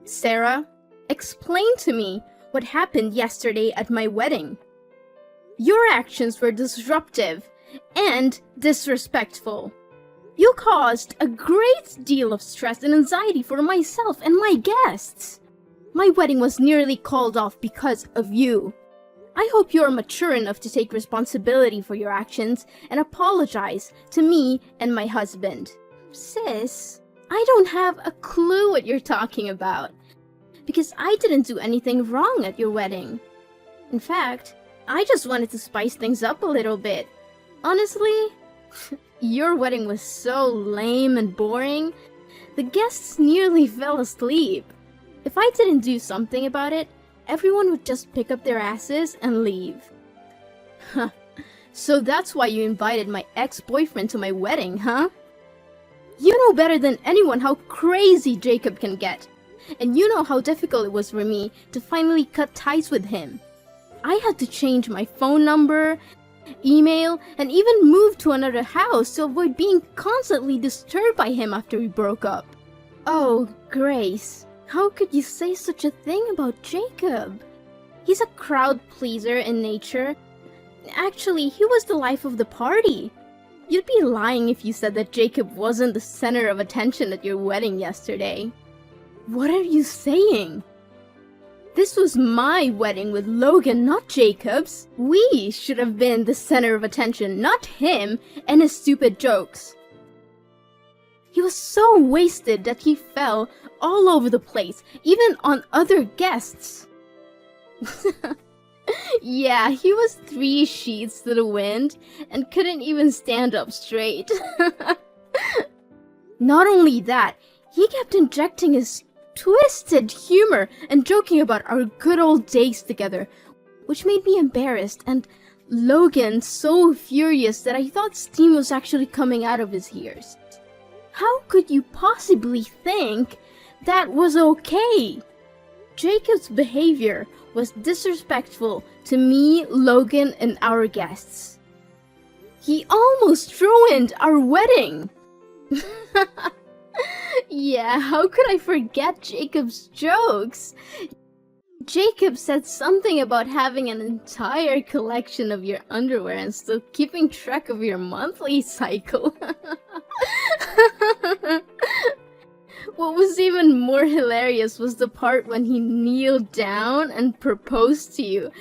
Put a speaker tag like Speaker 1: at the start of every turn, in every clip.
Speaker 1: Sarah, explain to me what happened yesterday at my wedding. Your actions were disruptive and disrespectful. You caused a great deal of stress and anxiety for myself and my guests. My wedding was nearly called off because of you. I hope you're mature enough to take responsibility for your actions and apologize to me and my husband. Sis, I don't have a clue what you're talking about, because I didn't do anything wrong at your wedding. In fact, I just wanted to spice things up a little bit. Honestly, your wedding was so lame and boring, the guests nearly fell asleep. If I didn't do something about it, everyone would just pick up their asses and leave. Huh. So that's why you invited my ex-boyfriend to my wedding, huh? You know better than anyone how crazy Jacob can get. And you know how difficult it was for me to finally cut ties with him. I had to change my phone number, email, and even move to another house to avoid being constantly disturbed by him after we broke up. Oh, Grace, how could you say such a thing about Jacob? He's a crowd pleaser in nature. Actually, he was the life of the party. You'd be lying if you said that Jacob wasn't the center of attention at your wedding yesterday. What are you saying? This was my wedding with Logan, not Jacob's. We should have been the center of attention, not him and his stupid jokes. He was so wasted that he fell all over the place, even on other guests. Yeah, he was 3 sheets to the wind and couldn't even stand up straight. Not only that, he kept injecting his twisted humor and joking about our good old days together, which made me embarrassed and Logan so furious that I thought steam was actually coming out of his ears. How could you possibly think that was okay? Jacob's behavior was disrespectful to me, Logan, and our guests. He almost ruined our wedding! Yeah, how could I forget Jacob's jokes? Jacob said something about having an entire collection of your underwear and still keeping track of your monthly cycle. What was even more hilarious was the part when he kneeled down and proposed to you.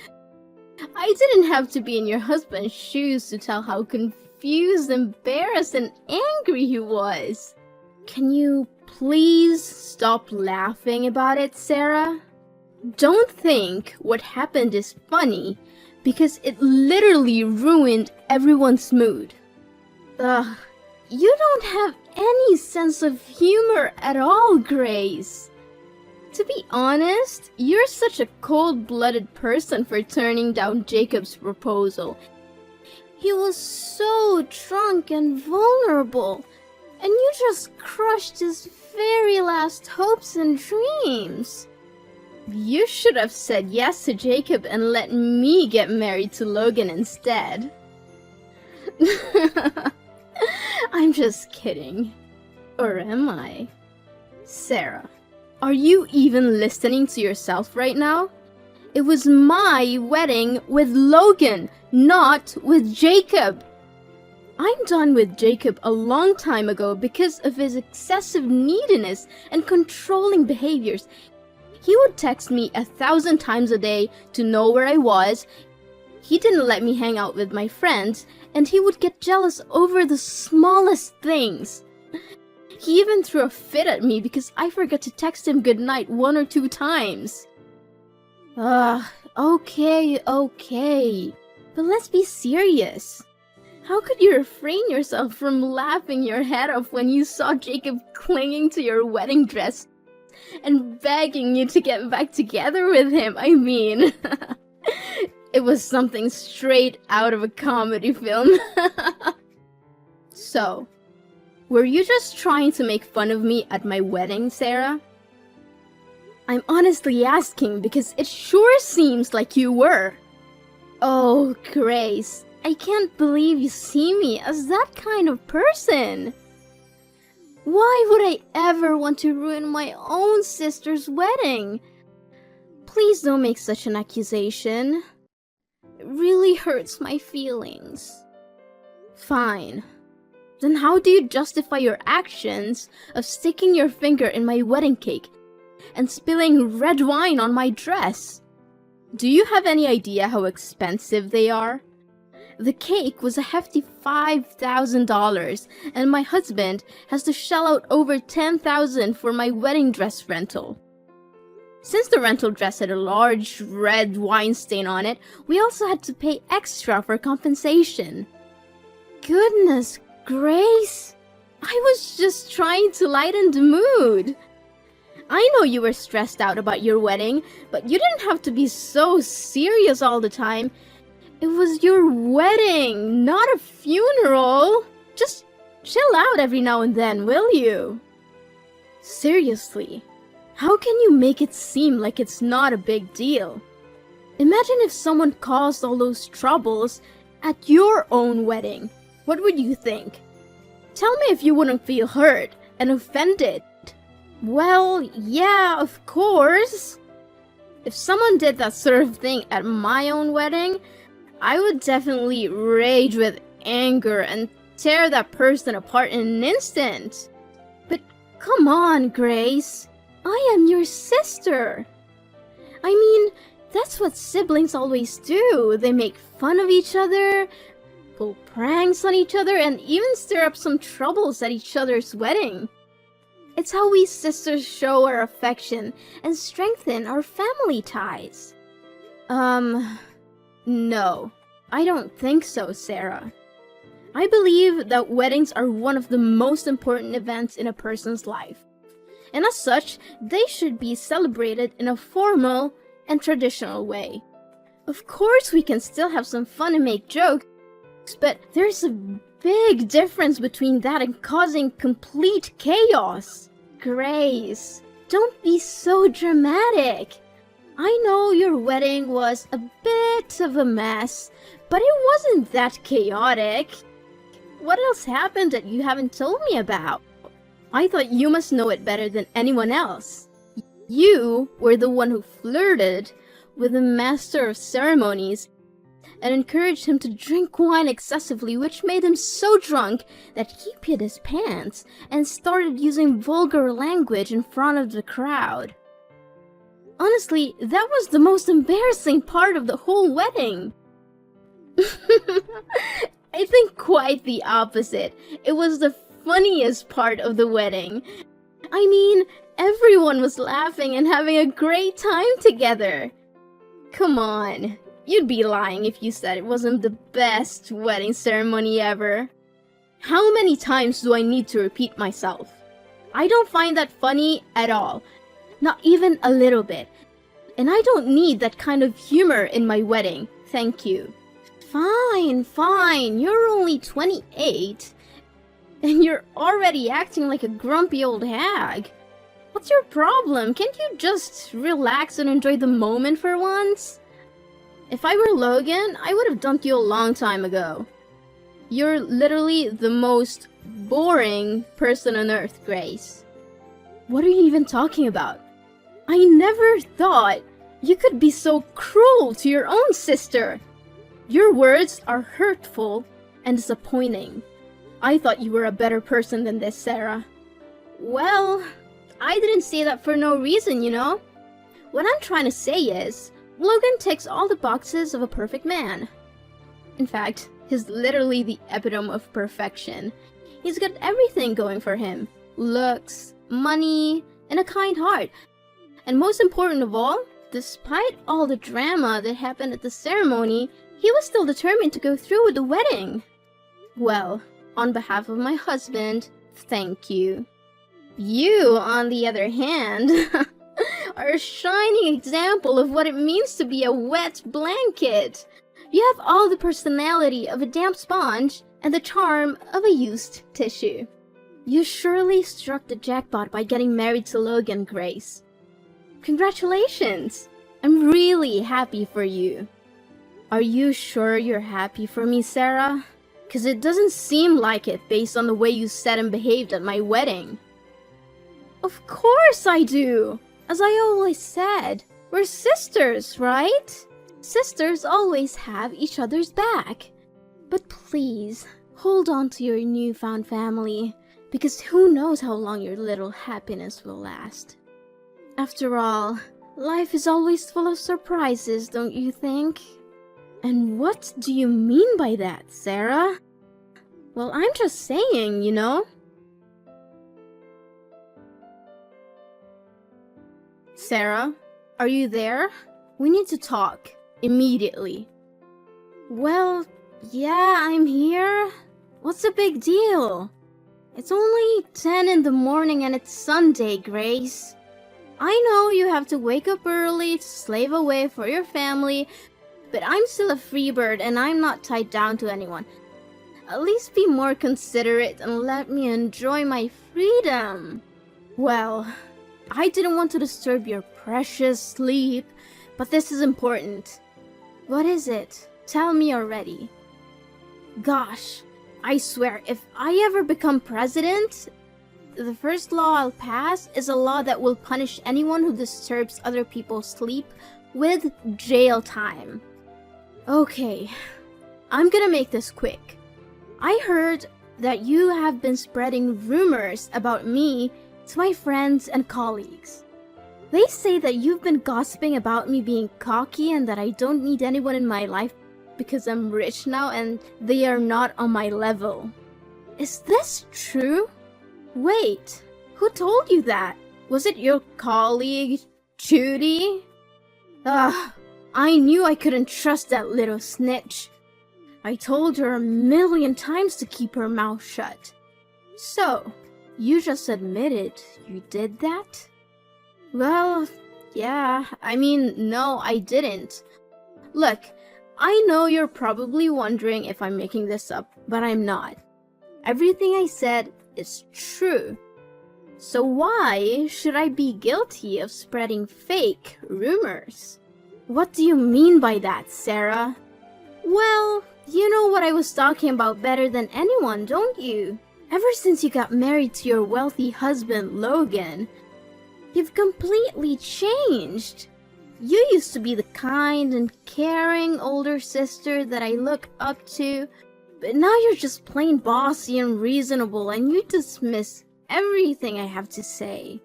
Speaker 1: I didn't have to be in your husband's shoes to tell how confused, embarrassed, and angry he was. Can you please stop laughing about it, Sarah? Don't think what happened is funny, because it literally ruined everyone's mood. Ugh, you don't have any sense of humor at all, Grace. To be honest, you're such a cold-blooded person for turning down Jacob's proposal. He was so drunk and vulnerable, and you just crushed his very last hopes and dreams. You should have said yes to Jacob and let me get married to Logan instead. I'm just kidding. Or am I? Sarah, are you even listening to yourself right now? It was my wedding with Logan, not with Jacob. I'm done with Jacob a long time ago because of his excessive neediness and controlling behaviors. He would text me 1,000 times a day to know where I was. He didn't let me hang out with my friends, and he would get jealous over the smallest things. He even threw a fit at me because I forgot to text him goodnight 1 or 2 times. Okay. But let's be serious. How could you refrain yourself from laughing your head off when you saw Jacob clinging to your wedding dress and begging you to get back together with him? I mean, it was something straight out of a comedy film. So, were you just trying to make fun of me at my wedding, Sarah? I'm honestly asking because it sure seems like you were. Oh, Grace, I can't believe you see me as that kind of person. Why would I ever want to ruin my own sister's wedding? Please don't make such an accusation. It really hurts my feelings. Fine. Then how do you justify your actions of sticking your finger in my wedding cake and spilling red wine on my dress? Do you have any idea how expensive they are? The cake was a hefty $5,000, and my husband has to shell out over $10,000 for my wedding dress rental. Since the rental dress had a large red wine stain on it, we also had to pay extra for compensation. Goodness Grace, I was just trying to lighten the mood. I know you were stressed out about your wedding, but you didn't have to be so serious all the time. It was your wedding, not a funeral. Just chill out every now and then, will you? Seriously, how can you make it seem like it's not a big deal? Imagine if someone caused all those troubles at your own wedding. What would you think? Tell me if you wouldn't feel hurt and offended. Well, yeah, of course. If someone did that sort of thing at my own wedding, I would definitely rage with anger and tear that person apart in an instant. But come on, Grace. I am your sister. I mean, that's what siblings always do. They make fun of each other, pull pranks on each other, and even stir up some troubles at each other's wedding. It's how we sisters show our affection and strengthen our family ties. No, I don't think so, Sarah. I believe that weddings are one of the most important events in a person's life. And as such, they should be celebrated in a formal and traditional way. Of course, we can still have some fun and make jokes, but there's a big difference between that and causing complete chaos. Grace, don't be so dramatic. I know your wedding was a bit of a mess, but it wasn't that chaotic. What else happened that you haven't told me about? I thought you must know it better than anyone else. You were the one who flirted with the master of ceremonies and encouraged him to drink wine excessively, which made him so drunk that he peed his pants and started using vulgar language in front of the crowd. Honestly, that was the most embarrassing part of the whole wedding. I think quite the opposite. It was the funniest part of the wedding. I mean, everyone was laughing and having a great time together. Come on, you'd be lying if you said it wasn't the best wedding ceremony ever. How many times do I need to repeat myself? I don't find that funny at all. Not even a little bit. And I don't need that kind of humor in my wedding. Thank you. Fine. You're only 28. And you're already acting like a grumpy old hag. What's your problem? Can't you just relax and enjoy the moment for once? If I were Logan, I would have dumped you a long time ago. You're literally the most boring person on earth, Grace. What are you even talking about? I never thought you could be so cruel to your own sister. Your words are hurtful and disappointing. I thought you were a better person than this, Sarah. Well, I didn't say that for no reason, you know? What I'm trying to say is, Logan ticks all the boxes of a perfect man. In fact, he's literally the epitome of perfection. He's got everything going for him. Looks, money, and a kind heart. And most important of all, despite all the drama that happened at the ceremony, he was still determined to go through with the wedding. Well, on behalf of my husband, thank you. You, on the other hand, are a shining example of what it means to be a wet blanket. You have all the personality of a damp sponge and the charm of a used tissue. You surely struck the jackpot by getting married to Logan, Grace. Congratulations! I'm really happy for you. Are you sure you're happy for me, Sarah? 'Cause it doesn't seem like it based on the way you said and behaved at my wedding. Of course I do! As I always said, we're sisters, right? Sisters always have each other's back. But please, hold on to your newfound family, because who knows how long your little happiness will last. After all, life is always full of surprises, don't you think? And what do you mean by that, Sarah? Well, I'm just saying, you know? Sarah, are you there? We need to talk. Immediately. Well, yeah, I'm here. What's the big deal? It's only 10 in the morning and it's Sunday, Grace. I know you have to wake up early to slave away for your family, but I'm still a free bird and I'm not tied down to anyone. At least be more considerate and let me enjoy my freedom. Well, I didn't want to disturb your precious sleep, but this is important. What is it? Tell me already. Gosh, I swear, if I ever become president, the first law I'll pass is a law that will punish anyone who disturbs other people's sleep with jail time. Okay, I'm gonna make this quick. I heard that you have been spreading rumors about me to my friends and colleagues. They say that you've been gossiping about me being cocky and that I don't need anyone in my life because I'm rich now and they are not on my level. Is this true? Wait, who told you that? Was it your colleague, Judy? Ugh, I knew I couldn't trust that little snitch. I told her a million times to keep her mouth shut. So, you just admitted you did that? Well, yeah, I mean, no, I didn't. Look, I know you're probably wondering if I'm making this up, but I'm not. Everything I said is true. So why should I be guilty of spreading fake rumors? What do you mean by that, Sarah? Well, you know what I was talking about better than anyone, don't you? Ever since you got married to your wealthy husband, Logan, you've completely changed. You used to be the kind and caring older sister that I look up to, but now you're just plain bossy and reasonable and you dismiss everything I have to say.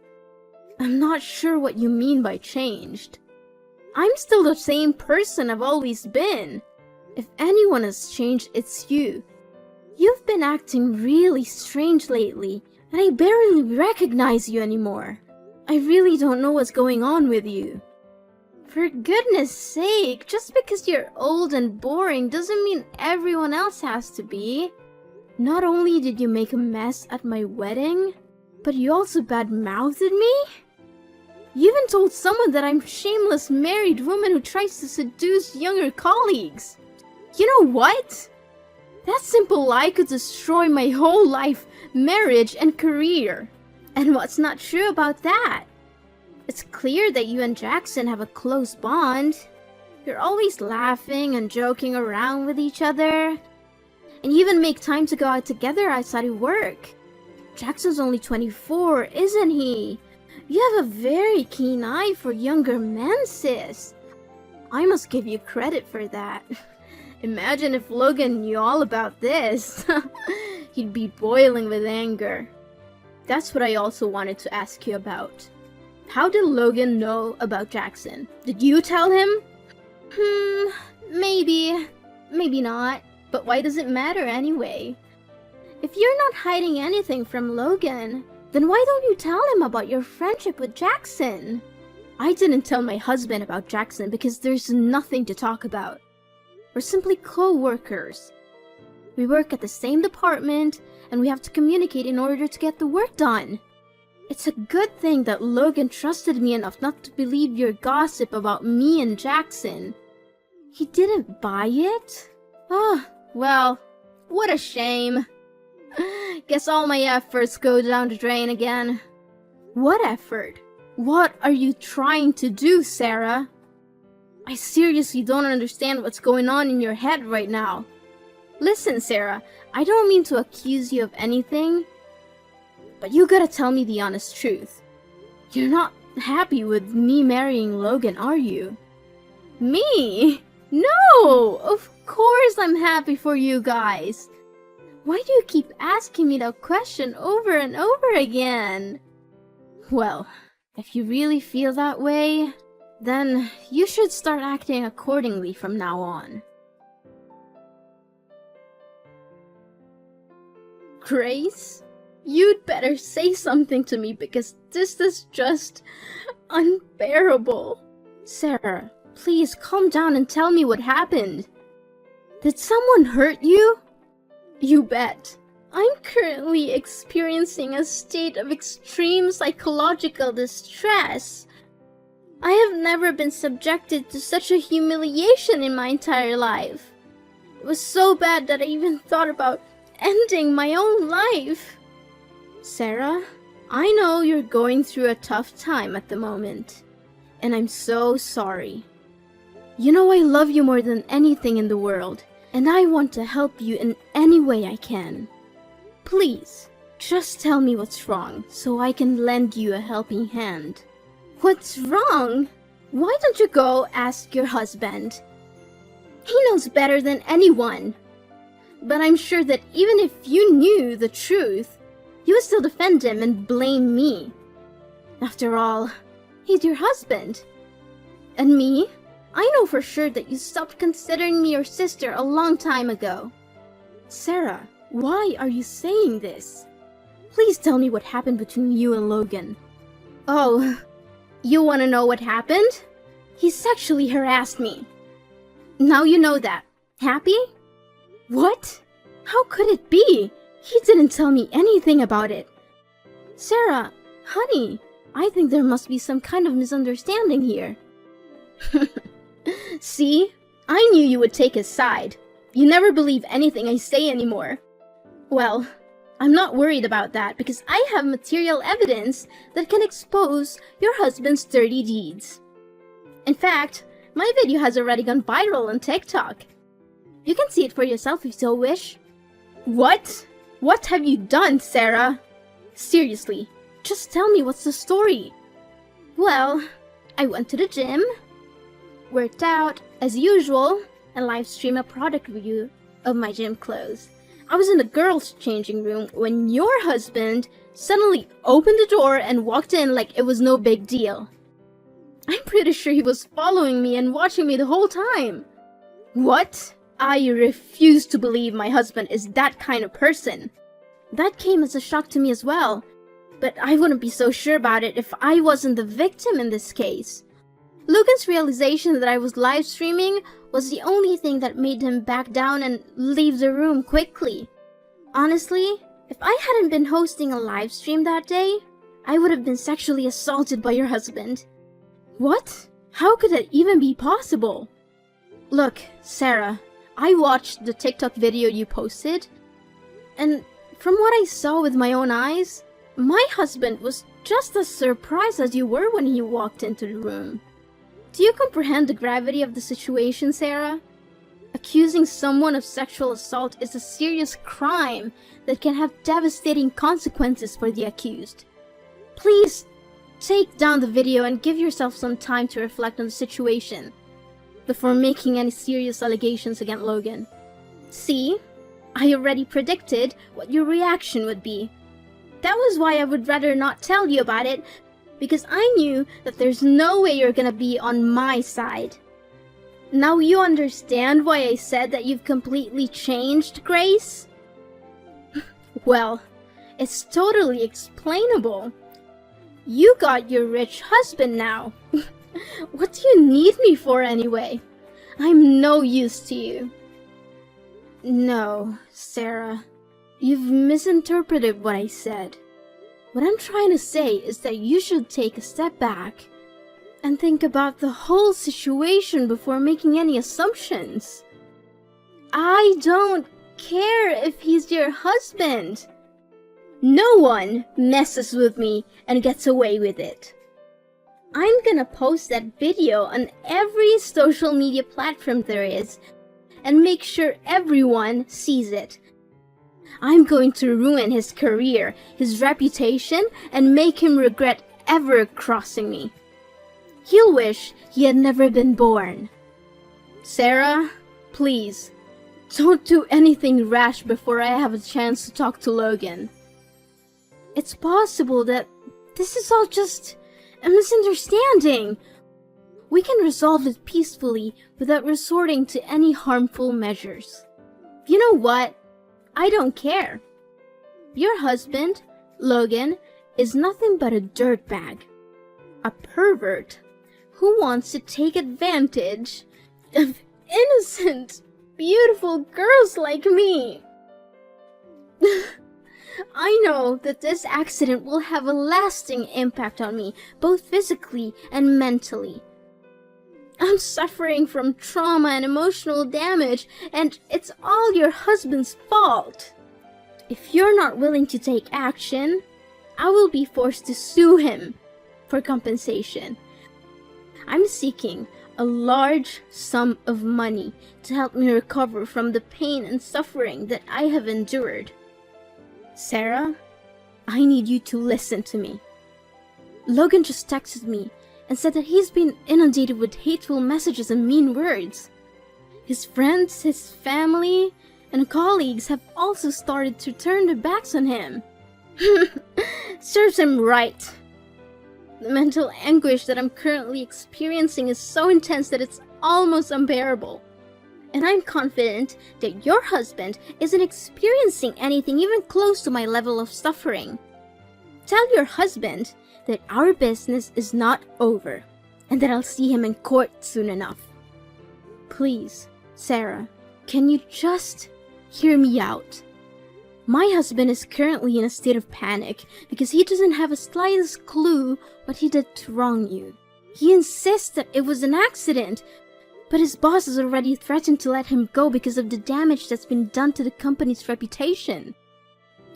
Speaker 1: I'm not sure what you mean by changed. I'm still the same person I've always been. If anyone has changed, it's you. You've been acting really strange lately, and I barely recognize you anymore. I really don't know what's going on with you. For goodness sake, just because you're old and boring doesn't mean everyone else has to be. Not only did you make a mess at my wedding, but you also bad-mouthed me? You even told someone that I'm a shameless married woman who tries to seduce younger colleagues. You know what? That simple lie could destroy my whole life, marriage, and career. And what's not true about that? It's clear that you and Jackson have a close bond. You're always laughing and joking around with each other. And you even make time to go out together outside of work. Jackson's only 24, isn't he? You have a very keen eye for younger men, sis. I must give you credit for that. Imagine if Logan knew all about this. He'd be boiling with anger. That's what I also wanted to ask you about. How did Logan know about Jackson? Did you tell him? Maybe. Maybe not. But why does it matter anyway? If you're not hiding anything from Logan, then why don't you tell him about your friendship with Jackson? I didn't tell my husband about Jackson because there's nothing to talk about. We're simply co-workers. We work at the same department, and we have to communicate in order to get the work done. It's a good thing that Logan trusted me enough not to believe your gossip about me and Jackson. He didn't buy it? Oh, well, what a shame. Guess all my efforts go down the drain again. What effort? What are you trying to do, Sarah? I seriously don't understand what's going on in your head right now. Listen, Sarah, I don't mean to accuse you of anything, but you gotta tell me the honest truth. You're not happy with me marrying Logan, are you? Me? No! Of course I'm happy for you guys. Why do you keep asking me that question over and over again? Well, if you really feel that way, then you should start acting accordingly from now on. Grace, you'd better say something to me because this is just unbearable. Sarah, please calm down and tell me what happened. Did someone hurt you? You bet. I'm currently experiencing a state of extreme psychological distress. I have never been subjected to such a humiliation in my entire life. It was so bad that I even thought about ending my own life. Sarah, I know you're going through a tough time at the moment, and I'm so sorry. You know I love you more than anything in the world, and I want to help you in any way I can. Please, just tell me what's wrong so I can lend you a helping hand. What's wrong? Why don't you go ask your husband? He knows better than anyone. But I'm sure that even if you knew the truth, you would still defend him and blame me. After all, he's your husband. And me? I know for sure that you stopped considering me your sister a long time ago. Sarah, why are you saying this? Please tell me what happened between you and Logan. Oh, you want to know what happened? He sexually harassed me. Now you know that. Happy? What? How could it be? He didn't tell me anything about it. Sarah, honey, I think there must be some kind of misunderstanding here. See? I knew you would take his side. You never believe anything I say anymore. Well, I'm not worried about that because I have material evidence that can expose your husband's dirty deeds. In fact, my video has already gone viral on TikTok. You can see it for yourself if you so wish. What? What have you done, Sarah? Seriously, just tell me what's the story. Well, I went to the gym, worked out as usual, and live streamed a product review of my gym clothes. I was in the girls' changing room when your husband suddenly opened the door and walked in like it was no big deal. I'm pretty sure he was following me and watching me the whole time. What? I refuse to believe my husband is that kind of person. That came as a shock to me as well, but I wouldn't be so sure about it if I wasn't the victim in this case. Logan's realization that I was live streaming was the only thing that made him back down and leave the room quickly. Honestly, if I hadn't been hosting a live stream that day, I would have been sexually assaulted by your husband. What? How could that even be possible? Look, Sarah, I watched the TikTok video you posted, and from what I saw with my own eyes, my husband was just as surprised as you were when he walked into the room. Do you comprehend the gravity of the situation, Sarah? Accusing someone of sexual assault is a serious crime that can have devastating consequences for the accused. Please, take down the video and give yourself some time to reflect on the situation before making any serious allegations against Logan. See? I already predicted what your reaction would be. That was why I would rather not tell you about it, because I knew that there's no way you're gonna be on my side. Now you understand why I said that you've completely changed, Grace? Well, it's totally explainable. You got your rich husband now. What do you need me for anyway? I'm no use to you. No, Sarah. You've misinterpreted what I said. What I'm trying to say is that you should take a step back and think about the whole situation before making any assumptions. I don't care if he's your husband. No one messes with me and gets away with it. I'm gonna post that video on every social media platform there is, and make sure everyone sees it. I'm going to ruin his career, his reputation, and make him regret ever crossing me. He'll wish he had never been born. Sarah, please, don't do anything rash before I have a chance to talk to Logan. It's possible that this is all just a misunderstanding. We can resolve it peacefully without resorting to any harmful measures. You know what? I don't care. Your husband, Logan, is nothing but a dirtbag. A pervert who wants to take advantage of innocent, beautiful girls like me. I know that this accident will have a lasting impact on me, both physically and mentally. I'm suffering from trauma and emotional damage, and it's all your husband's fault. If you're not willing to take action, I will be forced to sue him for compensation. I'm seeking a large sum of money to help me recover from the pain and suffering that I have endured. Sarah, I need you to listen to me. Logan just texted me and said that he's been inundated with hateful messages and mean words. His friends, his family, and colleagues have also started to turn their backs on him. Serves him right. The mental anguish that I'm currently experiencing is so intense that it's almost unbearable. And I'm confident that your husband isn't experiencing anything even close to my level of suffering. Tell your husband that our business is not over and that I'll see him in court soon enough. Please, Sarah, can you just hear me out? My husband is currently in a state of panic because he doesn't have a slightest clue what he did to wrong you. He insists that it was an accident, but his boss has already threatened to let him go because of the damage that's been done to the company's reputation.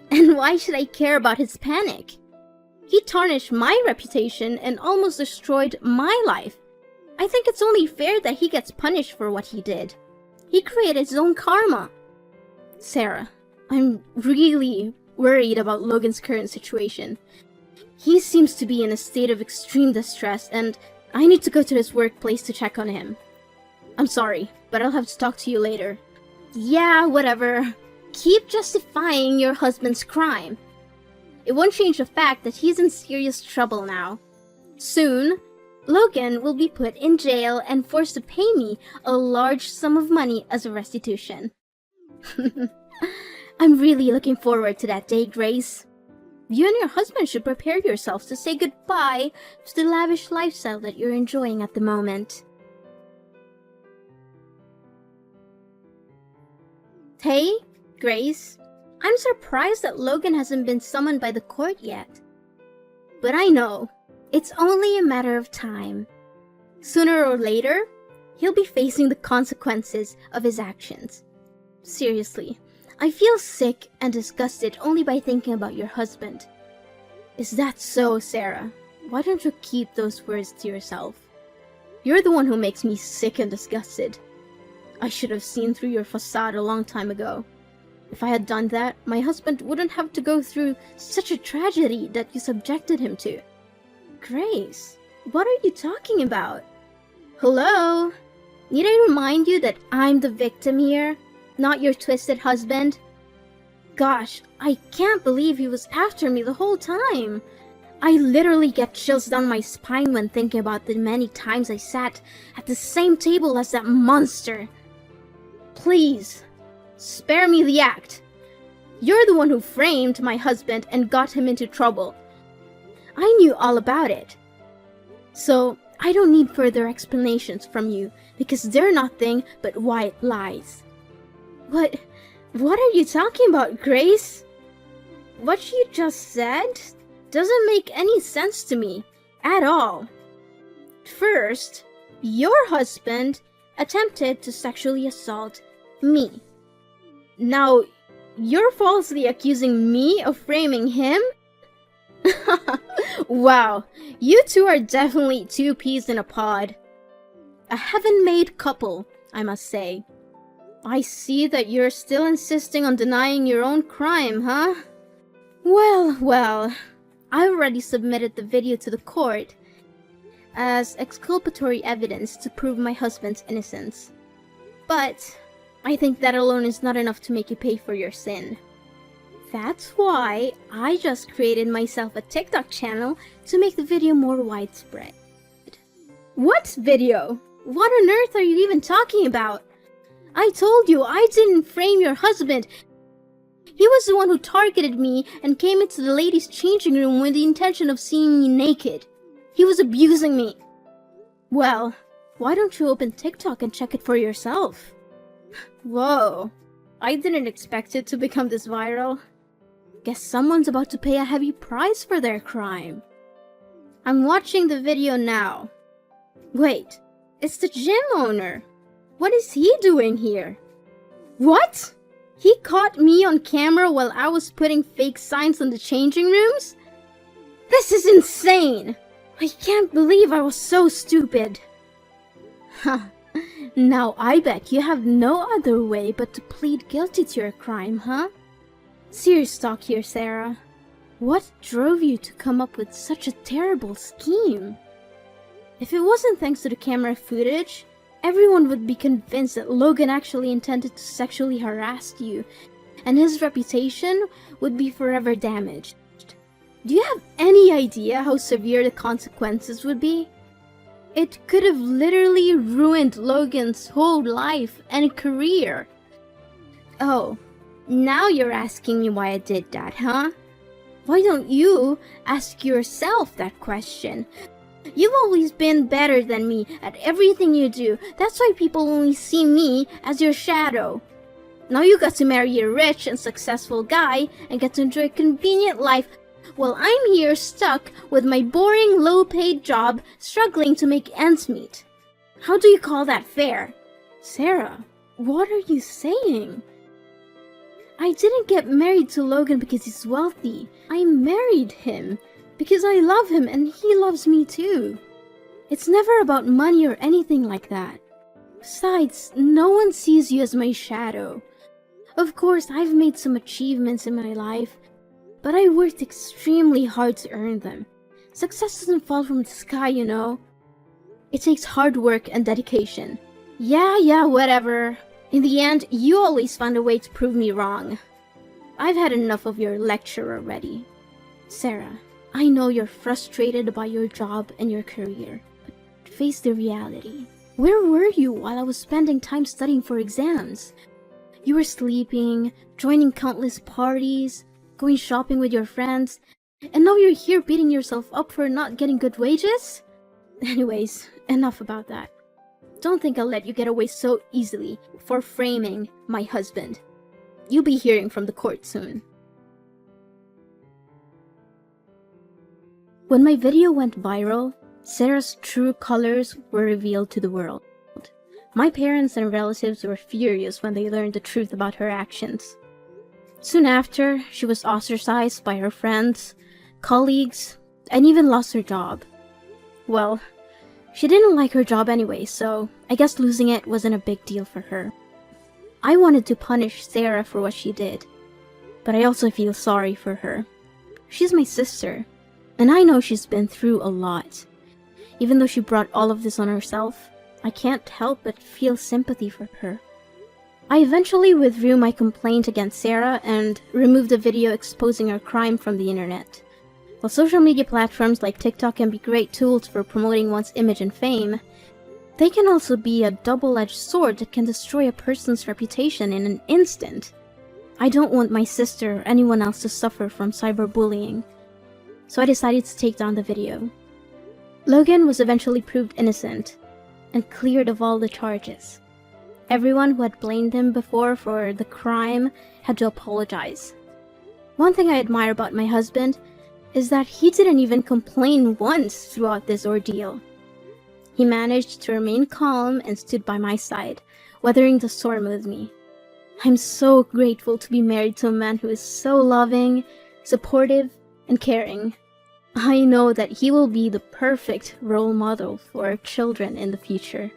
Speaker 1: And why should I care about his panic? He tarnished my reputation and almost destroyed my life. I think it's only fair that he gets punished for what he did. He created his own karma. Sarah, I'm really worried about Logan's current situation. He seems to be in a state of extreme distress, and I need to go to his workplace to check on him. I'm sorry, but I'll have to talk to you later. Yeah, whatever. Keep justifying your husband's crime. It won't change the fact that he's in serious trouble now. Soon, Logan will be put in jail and forced to pay me a large sum of money as a restitution. I'm really looking forward to that day, Grace. You and your husband should prepare yourselves to say goodbye to the lavish lifestyle that you're enjoying at the moment. Hey, Grace. I'm surprised that Logan hasn't been summoned by the court yet. But I know, it's only a matter of time. Sooner or later, he'll be facing the consequences of his actions. Seriously, I feel sick and disgusted only by thinking about your husband. Is that so, Sarah? Why don't you keep those words to yourself? You're the one who makes me sick and disgusted. I should have seen through your facade a long time ago. If I had done that, my husband wouldn't have to go through such a tragedy that you subjected him to. Grace, what are you talking about? Hello? Need I remind you that I'm the victim here, not your twisted husband? Gosh, I can't believe he was after me the whole time. I literally get chills down my spine when thinking about the many times I sat at the same table as that monster. Please, spare me the act. You're the one who framed my husband and got him into trouble. I knew all about it. So, I don't need further explanations from you because they're nothing but white lies. What are you talking about, Grace? What you just said doesn't make any sense to me at all. First, your husband attempted to sexually assault me. Now, you're falsely accusing me of framing him? Wow, you two are definitely two peas in a pod. A heaven-made couple, I must say. I see that you're still insisting on denying your own crime, huh? Well, I already submitted the video to the court as exculpatory evidence to prove my husband's innocence. But I think that alone is not enough to make you pay for your sin. That's why I just created myself a TikTok channel to make the video more widespread. What video? What on earth are you even talking about? I told you I didn't frame your husband. He was the one who targeted me and came into the ladies' changing room with the intention of seeing me naked. He was abusing me. Well, why don't you open TikTok and check it for yourself? Whoa, I didn't expect it to become this viral. Guess someone's about to pay a heavy price for their crime. I'm watching the video now. Wait, it's the gym owner. What is he doing here? What? He caught me on camera while I was putting fake signs on the changing rooms? This is insane! I can't believe I was so stupid. Huh. Now I bet you have no other way but to plead guilty to your crime, huh? Serious talk here, Sarah. What drove you to come up with such a terrible scheme? If it wasn't thanks to the camera footage, everyone would be convinced that Logan actually intended to sexually harass you, and his reputation would be forever damaged. Do you have any idea how severe the consequences would be? It could have literally ruined Logan's whole life and career. Oh, now you're asking me why I did that, huh? Why don't you ask yourself that question? You've always been better than me at everything you do. That's why people only see me as your shadow. Now you got to marry a rich and successful guy and get to enjoy a convenient life while I'm here stuck with my boring, low-paid job, struggling to make ends meet. How do you call that fair? Sarah, what are you saying? I didn't get married to Logan because he's wealthy. I married him because I love him and he loves me too. It's never about money or anything like that. Besides, no one sees you as my shadow. Of course, I've made some achievements in my life, but I worked extremely hard to earn them. Success doesn't fall from the sky, you know. It takes hard work and dedication. Yeah, whatever. In the end, you always find a way to prove me wrong. I've had enough of your lecture already. Sarah, I know you're frustrated about your job and your career, but face the reality. Where were you while I was spending time studying for exams? You were sleeping, joining countless parties, going shopping with your friends, and now you're here beating yourself up for not getting good wages? Anyways, enough about that. Don't think I'll let you get away so easily for framing my husband. You'll be hearing from the court soon. When my video went viral, Sarah's true colors were revealed to the world. My parents and relatives were furious when they learned the truth about her actions. Soon after, she was ostracized by her friends, colleagues, and even lost her job. Well, she didn't like her job anyway, so I guess losing it wasn't a big deal for her. I wanted to punish Sarah for what she did, but I also feel sorry for her. She's my sister, and I know she's been through a lot. Even though she brought all of this on herself, I can't help but feel sympathy for her. I eventually withdrew my complaint against Sarah and removed the video exposing her crime from the internet. While social media platforms like TikTok can be great tools for promoting one's image and fame, they can also be a double-edged sword that can destroy a person's reputation in an instant. I don't want my sister or anyone else to suffer from cyberbullying, so I decided to take down the video. Logan was eventually proved innocent and cleared of all the charges. Everyone who had blamed him before for the crime had to apologize. One thing I admire about my husband is that he didn't even complain once throughout this ordeal. He managed to remain calm and stood by my side, weathering the storm with me. I'm so grateful to be married to a man who is so loving, supportive, and caring. I know that he will be the perfect role model for our children in the future.